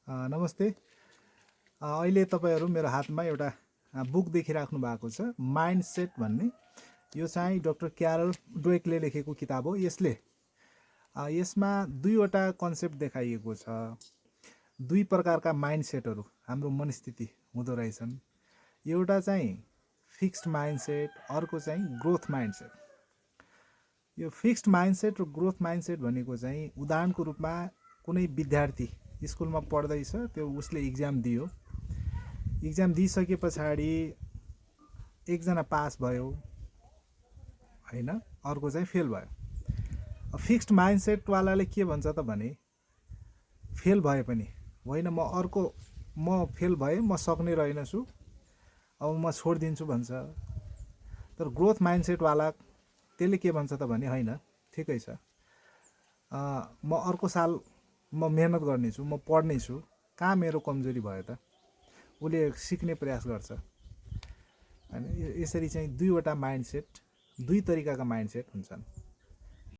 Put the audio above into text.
नमस्ते। अहिले तपाईहरु मेरो हातमा एउटा बुक देखिराख्नु भएको छ, माइन्डसेट भन्ने। यो चाहिँ डाक्टर क्यारल ड्वेकले लेखेको किताब हो। यसमा दुईवटा कन्सेप्ट देखाइएको छ। दुई प्रकारका माइन्डसेटहरु हाम्रो मनस्थिति हुँदो रहेछन्। एउटा चाहिँ फिक्स्ड माइन्डसेट, अर्को चाहिँ ग्रोथ माइन्डसेट। यो फिक्स्ड माइन्डसेट र ग्रोथ माइन्डसेट भनेको चाहिँ उदाहरणको रूपमा कुनै विद्यार्थी स्कुलमा पढ्दैछ, त्यो उसले इक्जाम दियो। इक्जाम दिइसके पछाडि एकजना पास भयो हैन, अर्को चाहिँ फेल भयो। फिक्स्ड माइन्डसेट वालाले के भन्छ त भने फेल भए पनि होइन, म फेल भए, म सक्ने रहेनछु, अब म छोड्दिन्छु भन्छ। तर ग्रोथ माइन्डसेट वाला त्यसले के भन्छ त भने हैन, ठिकै छ, म अर्को साल म मेहनत गर्नेछु, म पढ्नेछु, कहाँ मेरो कमजोरी भयो त, उसले सिक्ने प्रयास गर्छ। हैन, यसरी चाहिँ दुईवटा माइन्डसेट, दुई तरिकाका माइन्डसेट हुन्छन्।